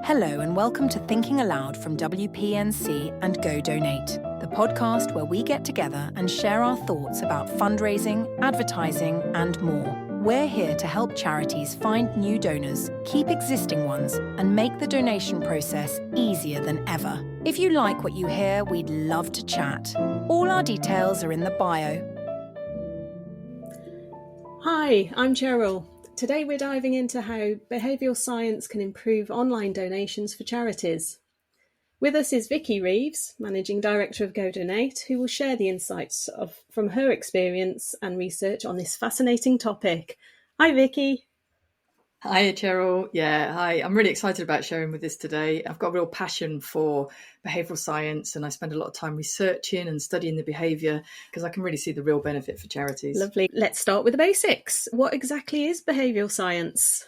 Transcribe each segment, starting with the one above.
Hello and welcome to Thinking Aloud from WPNC and Go Donate, the podcast where we get together and share our thoughts about fundraising, advertising and more. We're here to help charities find new donors, keep existing ones and make the donation process easier than ever. If you like what you hear, we'd love to chat. All our details are in the bio. Hi, I'm Cheryl. Today we're diving into how behavioural science can improve online donations for charities. With us is Vicky Reeves, Managing Director of Go Donate, who will share the insights from her experience and research on this fascinating topic. Hi Vicky. Hi Cheryl. Yeah, hi. I'm really excited about sharing with this today. I've got a real passion for behavioural science and I spend a lot of time researching and studying the behaviour because I can really see the real benefit for charities. Lovely. Let's start with the basics. What exactly is behavioural science?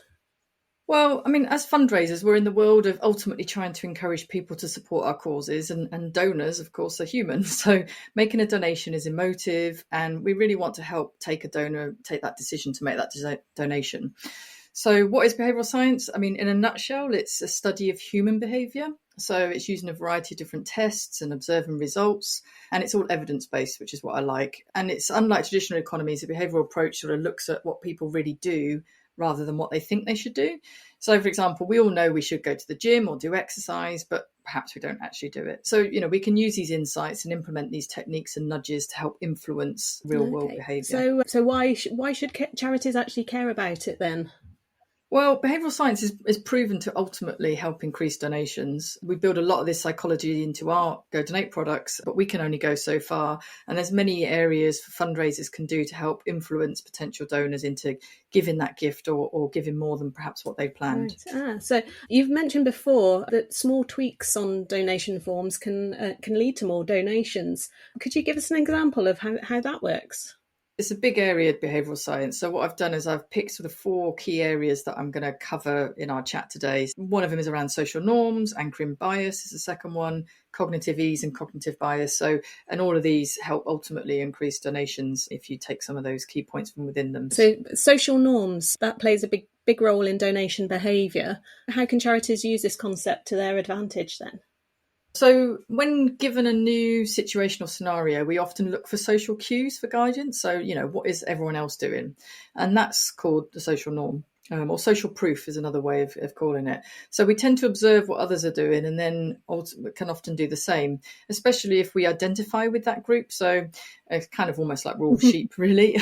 Well, I mean, as fundraisers, we're in the world of ultimately trying to encourage people to support our causes and donors, of course, are human. So making a donation is emotive and we really want to help take that decision to make that donation. So what is behavioural science? I mean, in a nutshell, it's a study of human behaviour. So it's using a variety of different tests and observing results. And it's all evidence-based, which is what I like. And it's unlike traditional economies, a behavioural approach sort of looks at what people really do rather than what they think they should do. So, for example, we all know we should go to the gym or do exercise, but perhaps we don't actually do it. So, we can use these insights and implement these techniques and nudges to help influence real-world behaviour. So why should charities actually care about it then? Well, behavioural science is proven to ultimately help increase donations. We build a lot of this psychology into our Go Donate products, but we can only go so far. And there's many areas fundraisers can do to help influence potential donors into giving that gift or giving more than perhaps what they planned. Right. So you've mentioned before that small tweaks on donation forms can lead to more donations. Could you give us an example of how that works? It's a big area of behavioural science. So what I've done is I've picked sort of 4 key areas that I'm going to cover in our chat today. One of them is around social norms, anchoring bias is the second one, cognitive ease and cognitive bias. And all of these help ultimately increase donations if you take some of those key points from within them. So social norms, that plays a big role in donation behaviour. How can charities use this concept to their advantage then? So when given a new situational scenario, we often look for social cues for guidance. So, what is everyone else doing? And that's called the social norm. Or social proof is another way of calling it. So we tend to observe what others are doing and then can often do the same, especially if we identify with that group. So it's kind of almost like we're all sheep, really.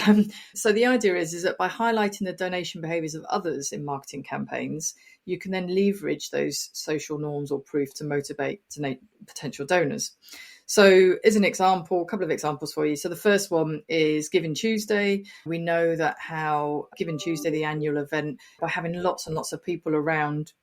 So the idea is that by highlighting the donation behaviours of others in marketing campaigns, you can then leverage those social norms or proof to motivate potential donors. So as an example, a couple of examples for you. So the first one is Giving Tuesday. We know that how Giving Tuesday, the annual event, by having lots and lots of people around,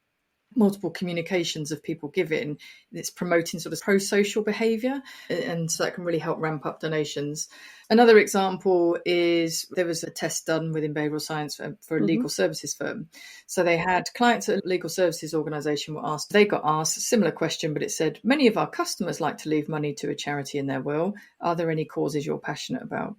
multiple communications of people giving, it's promoting sort of pro-social behaviour, and so that can really help ramp up donations. Another example is there was a test done within behavioural science for a legal services firm. So they had clients at a legal services organisation they got asked a similar question, but it said, many of our customers like to leave money to a charity in their will. Are there any causes you're passionate about?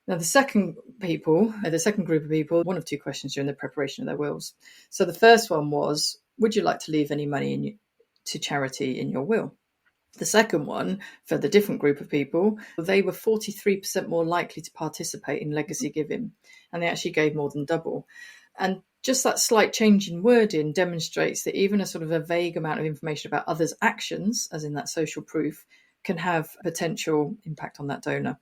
Now, the second group of people, one of 2 questions during the preparation of their wills. So the first one was, would you like to leave any money to charity in your will? The second one, for the different group of people, they were 43% more likely to participate in legacy giving, and they actually gave more than double. And just that slight change in wording demonstrates that even a sort of a vague amount of information about others' actions, as in that social proof, can have potential impact on that donor.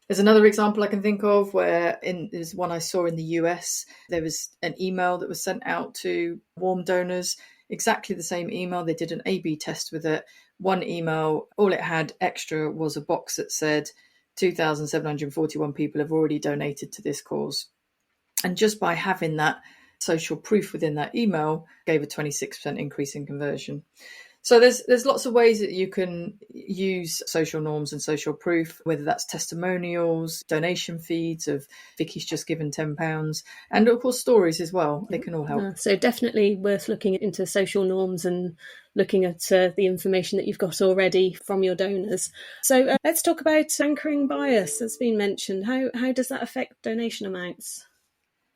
There's another example I can think of where there's one I saw in the US. There was an email that was sent out to warm donors, exactly the same email. They did an A/B test with it. One email, all it had extra was a box that said 2,741 people have already donated to this cause. And just by having that social proof within that email gave a 26% increase in conversion. So there's lots of ways that you can use social norms and social proof, whether that's testimonials, donation feeds of Vicky's just given £10, and of course stories as well. They can all help. So definitely worth looking into social norms and looking at the information that you've got already from your donors. So let's talk about anchoring bias that's been mentioned. How does that affect donation amounts?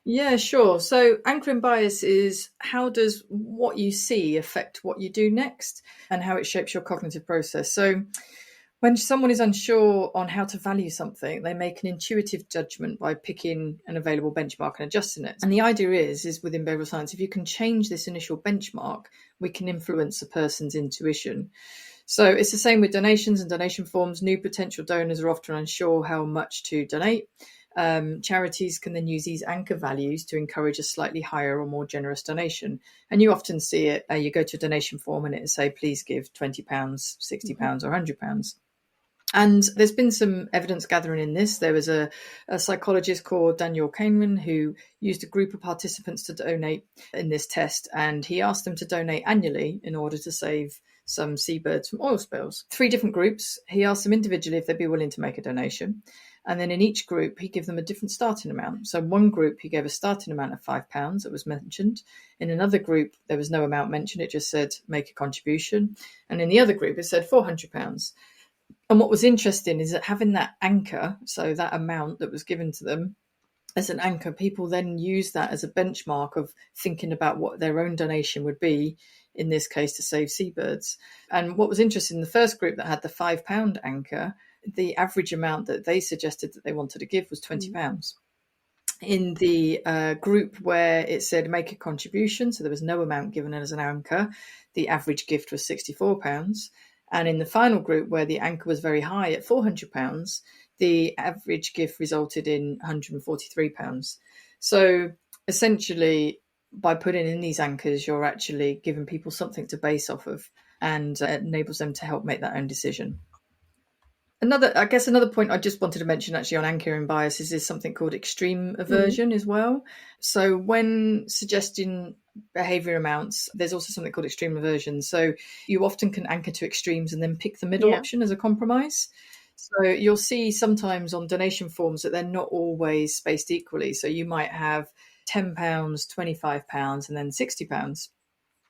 Yeah, sure. So anchoring bias is how does what you see affect what you do next and how it shapes your cognitive process. So when someone is unsure on how to value something, they make an intuitive judgment by picking an available benchmark and adjusting it. And the idea is within behavioral science, if you can change this initial benchmark, we can influence a person's intuition. So it's the same with donations and donation forms. New potential donors are often unsure how much to donate. Charities can then use these anchor values to encourage a slightly higher or more generous donation. And you often see it, you go to a donation form and it will say, please give £20, £60 or £100. And there's been some evidence gathering in this. There was a psychologist called Daniel Kahneman who used a group of participants to donate in this test, and he asked them to donate annually in order to save some seabirds from oil spills. 3 different groups. He asked them individually if they'd be willing to make a donation. And then in each group, he gave them a different starting amount. So one group, he gave a starting amount of £5 that was mentioned. In another group, there was no amount mentioned. It just said, make a contribution. And in the other group, it said £400. And what was interesting is that having that anchor, so that amount that was given to them as an anchor, people then use that as a benchmark of thinking about what their own donation would be, in this case to save seabirds. And what was interesting, in the first group that had the £5 anchor, the average amount that they suggested that they wanted to give was £20. In the group where it said make a contribution, so there was no amount given as an anchor, the average gift was £64. And in the final group where the anchor was very high at £400, the average gift resulted in £143. So essentially, by putting in these anchors, you're actually giving people something to base off of, and enables them to help make that own decision. Another point I just wanted to mention actually on anchoring biases is something called extreme aversion as well. So when suggesting behavior amounts, there's also something called extreme aversion. So you often can anchor to extremes and then pick the middle option as a compromise. So you'll see sometimes on donation forms that they're not always spaced equally. So you might have £10, £25 and then £60.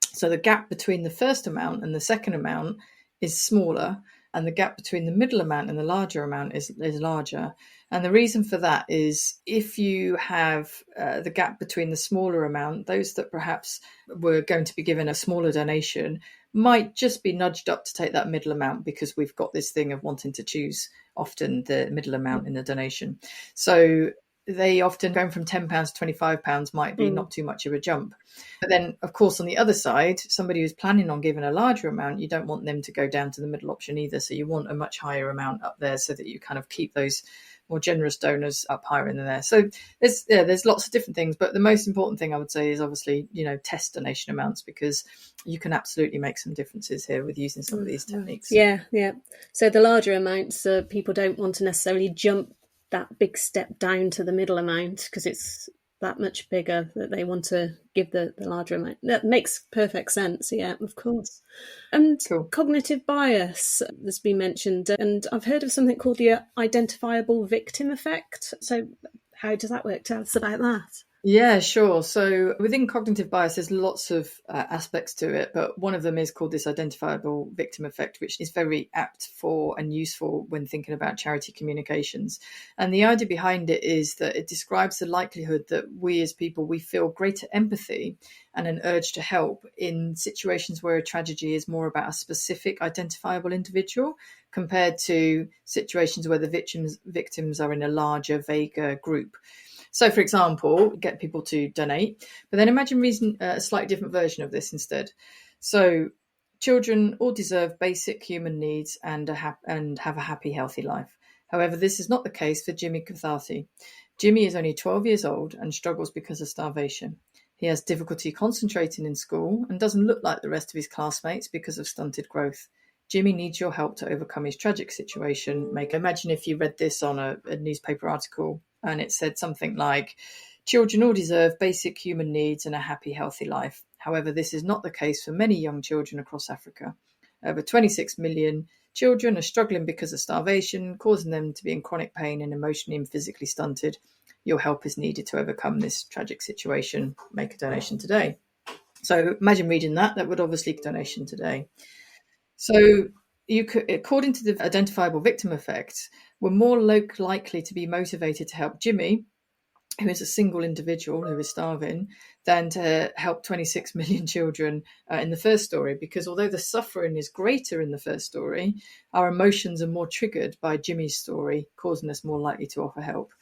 So the gap between the first amount and the second amount is smaller, and the gap between the middle amount and the larger amount is larger. And the reason for that is if you have the gap between the smaller amount, those that perhaps were going to be given a smaller donation might just be nudged up to take that middle amount, because we've got this thing of wanting to choose often the middle amount in the donation. So they often, going from £10 to £25 might be not too much of a jump. But then, of course, on the other side, somebody who's planning on giving a larger amount, you don't want them to go down to the middle option either. So you want a much higher amount up there so that you kind of keep those more generous donors up higher in there. So there's lots of different things. But the most important thing I would say is obviously, test donation amounts, because you can absolutely make some differences here with using some of these techniques. Yeah. So the larger amounts, people don't want to necessarily jump that big step down to the middle amount because it's that much bigger that they want to give the larger amount. That makes perfect sense. Yeah, of course. And cognitive bias has been mentioned, and I've heard of something called the identifiable victim effect. So how does that work? Tell us about that. Yeah, sure. So within cognitive bias, there's lots of aspects to it, but one of them is called this identifiable victim effect, which is very apt for and useful when thinking about charity communications. And the idea behind it is that it describes the likelihood that we as people, we feel greater empathy and an urge to help in situations where a tragedy is more about a specific identifiable individual compared to situations where the victims are in a larger, vaguer group. So, for example, get people to donate, but then imagine reason a slightly different version of this instead. So, children all deserve basic human needs and have a happy, healthy life. However, this is not the case for Jimmy Catharthi. Jimmy is only 12 years old and struggles because of starvation. He has difficulty concentrating in school and doesn't look like the rest of his classmates because of stunted growth. Jimmy needs your help to overcome his tragic situation. Imagine if you read this on a newspaper article and it said something like, children all deserve basic human needs and a happy, healthy life. However, this is not the case for many young children across Africa. Over 26 million children are struggling because of starvation, causing them to be in chronic pain and emotionally and physically stunted. Your help is needed to overcome this tragic situation. Make a donation today. So imagine reading that. That would obviously be a donation today. So you could, according to the identifiable victim effect, we're more likely to be motivated to help Jimmy who is a single individual who is starving, than to help 26 million children in the first story. Because although the suffering is greater in the first story, our emotions are more triggered by Jimmy's story, causing us more likely to offer help.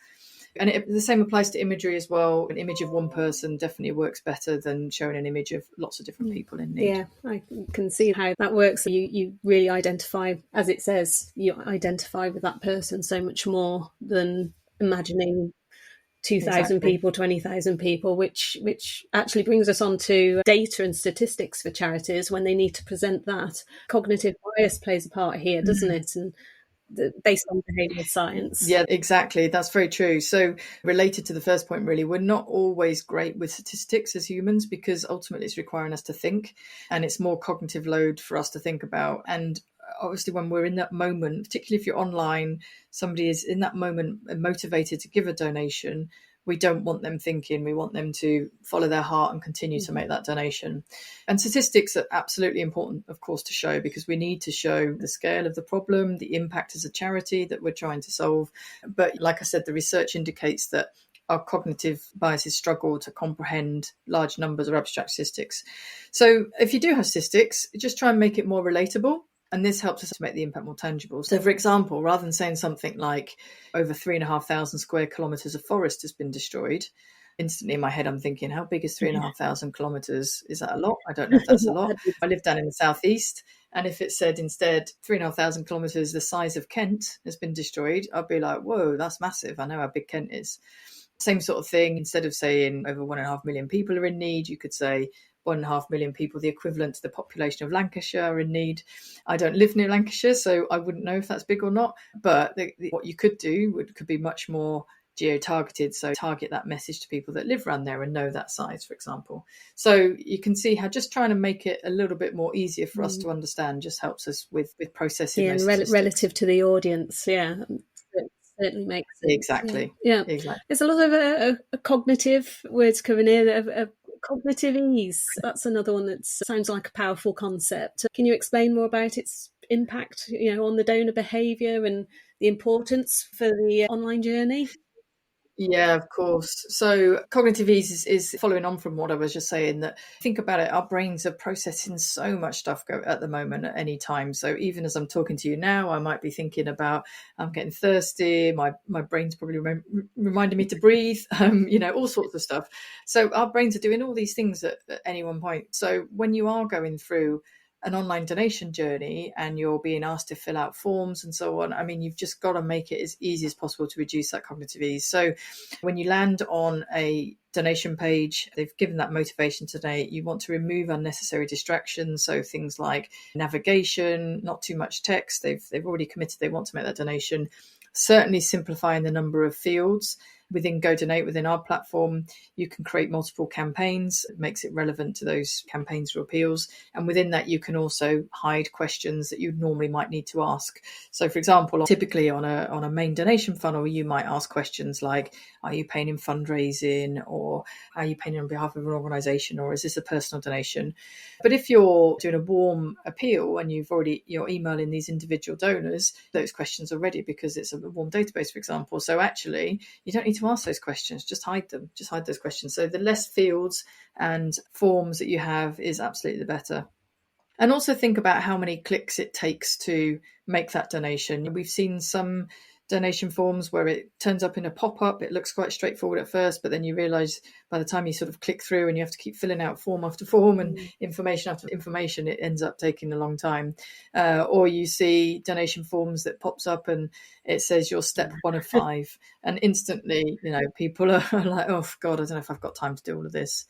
And the same applies to imagery as well. An image of one person definitely works better than showing an image of lots of different people in need. Yeah, I can see how that works. You really identify, as it says, you identify with that person so much more than imagining 2,000 people, 20,000 people, which actually brings us on to data and statistics for charities when they need to present that. Cognitive bias plays a part here, doesn't it? And based on behavioural science. Yeah, exactly. That's very true. So related to the first point, really, we're not always great with statistics as humans, because ultimately it's requiring us to think, and it's more cognitive load for us to think about. And obviously when we're in that moment, particularly if you're online, somebody is in that moment motivated to give a donation, we don't want them thinking, we want them to follow their heart and continue to make that donation. And statistics are absolutely important, of course, to show, because we need to show the scale of the problem, the impact as a charity that we're trying to solve. But like I said, the research indicates that our cognitive biases struggle to comprehend large numbers or abstract statistics. So if you do have statistics, just try and make it more relatable. And this helps us to make the impact more tangible. So, for example, rather than saying something like over 3,500 square kilometres of forest has been destroyed, instantly in my head I'm thinking, how big is 3,500 kilometres? Is that a lot? I don't know if that's a lot. I live down in the southeast, and if it said instead 3,500 kilometres the size of Kent has been destroyed, I'd be like, whoa, that's massive. I know how big Kent is. Same sort of thing. Instead of saying over 1.5 million people are in need, you could say 1.5 million people, the equivalent to the population of Lancashire, are in need. I don't live near Lancashire, so I wouldn't know if that's big or not. But what you could do could be much more geo-targeted. So target that message to people that live around there and know that size, for example. So you can see how just trying to make it a little bit more easier for us to understand just helps us with processing. Yeah, and relative to the audience. Yeah. Certainly makes sense. Exactly. Yeah. Exactly. There's a lot of a cognitive words coming in. Cognitive ease. That's another one that sounds like a powerful concept. Can you explain more about its impact, on the donor behaviour and the importance for the online journey? Yeah, of course. So cognitive ease is following on from what I was just saying, that think about it, our brains are processing so much stuff at the moment at any time. So even as I'm talking to you now, I might be thinking about, I'm getting thirsty, my brain's probably reminding me to breathe, all sorts of stuff. So our brains are doing all these things at any one point. So when you are going through an online donation journey and you're being asked to fill out forms and so on, I mean, you've just got to make it as easy as possible to reduce that cognitive ease. So when you land on a donation page, they've given that motivation to donate, you want to remove unnecessary distractions. So things like navigation, not too much text. They've already committed they want to make that donation. Certainly simplifying the number of fields. Within GoDonate, within our platform, you can create multiple campaigns. It makes it relevant to those campaigns or appeals. And within that, you can also hide questions that you normally might need to ask. So, for example, typically on a main donation funnel, you might ask questions like, are you paying in fundraising, or are you paying on behalf of an organisation, or is this a personal donation? But if you're doing a warm appeal and you're emailing these individual donors those questions already, because it's a warm database, for example. So actually, you don't need to ask those questions, just hide them, just hide those questions. So the less fields and forms that you have is absolutely the better. And also think about how many clicks it takes to make that donation. We've seen some donation forms where it turns up in a pop-up. It looks quite straightforward at first, but then you realise by the time you sort of click through and you have to keep filling out form after form and information after information, it ends up taking a long time. Or you see donation forms that pops up and it says you're step 1 of 5, and instantly, people are like, oh God, I don't know if I've got time to do all of this.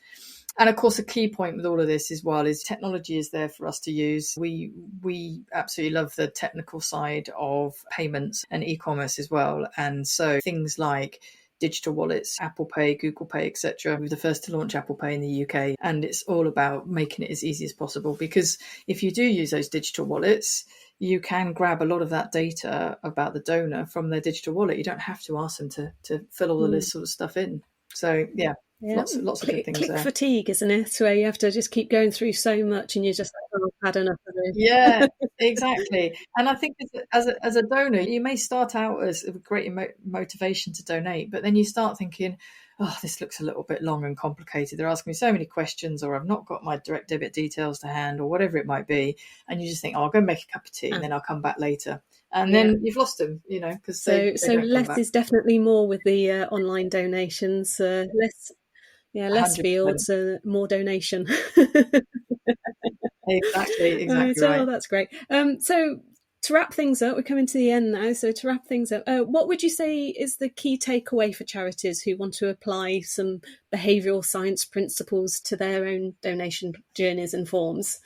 And of course, a key point with all of this as well is technology is there for us to use. We absolutely love the technical side of payments and e-commerce as well. And so things like digital wallets, Apple Pay, Google Pay, etc. We were the first to launch Apple Pay in the UK. And it's all about making it as easy as possible, because if you do use those digital wallets, you can grab a lot of that data about the donor from their digital wallet. You don't have to ask them to fill all of this sort of stuff in. So, yeah. Lots of good things click there. Fatigue, isn't it? Where you have to just keep going through so much and you're just like, oh, I've had enough of it. Yeah, exactly. And I think as a donor, you may start out as a great motivation to donate, but then you start thinking, oh, this looks a little bit long and complicated. They're asking me so many questions, or I've not got my direct debit details to hand, or whatever it might be. And you just think, oh, I'll go make a cup of tea and then I'll come back later. And then you've lost them, because they don't come back. Less is definitely more with the online donations. Less 100%. fields, more donation. Exactly right. right. Oh, that's great. So to wrap things up, we're coming to the end now. So to wrap things up, what would you say is the key takeaway for charities who want to apply some behavioural science principles to their own donation journeys and forms?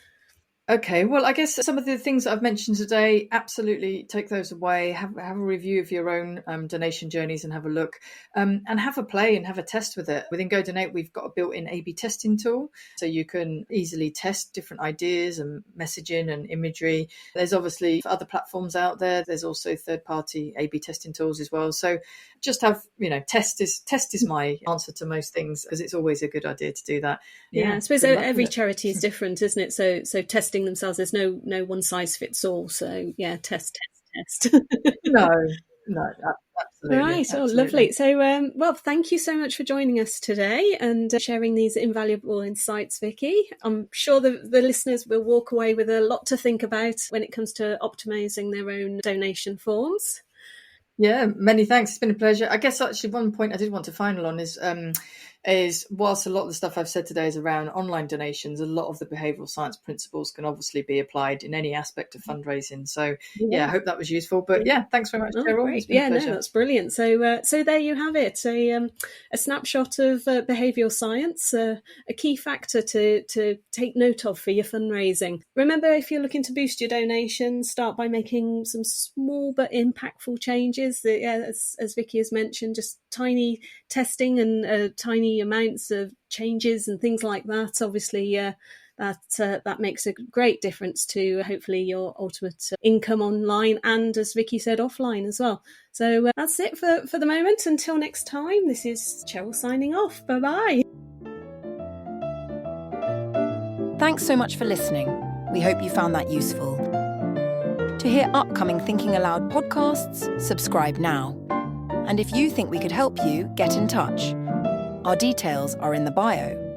Okay, well, I guess some of the things that I've mentioned today, absolutely take those away, have a review of your own donation journeys and have a look, and have a play and have a test with it. Within GoDonate, we've got a built-in A/B testing tool, so you can easily test different ideas and messaging and imagery. There's obviously other platforms out there. There's also third-party A/B testing tools as well. So just have, test is my answer to most things, because it's always a good idea to do that. Yeah, I suppose every charity is different, isn't it? So testing themselves, there's no one size fits all. So yeah, test. No, absolutely. Right, absolutely. Oh, lovely. So, well, thank you so much for joining us today and sharing these invaluable insights, Vicky. I'm sure the listeners will walk away with a lot to think about when it comes to optimising their own donation forms. Yeah, many thanks. It's been a pleasure. I guess actually one point I did want to final on is whilst a lot of the stuff I've said today is around online donations, a lot of the behavioural science principles can obviously be applied in any aspect of fundraising. So I hope that was useful. But thanks very much, Cheryl. Great. It's been a pleasure. No, that's brilliant. So there you have it, a snapshot of behavioural science, a key factor to take note of for your fundraising. Remember, if you're looking to boost your donations, start by making some small but impactful changes. As Vicky has mentioned, just tiny testing and tiny amounts of changes and things like that. Obviously, that makes a great difference to hopefully your ultimate income online and, as Vicky said, offline as well. So that's it for the moment. Until next time, this is Cheryl signing off. Bye-bye. Thanks so much for listening. We hope you found that useful. To hear upcoming Thinking Aloud podcasts, subscribe now. And if you think we could help you, get in touch. Our details are in the bio.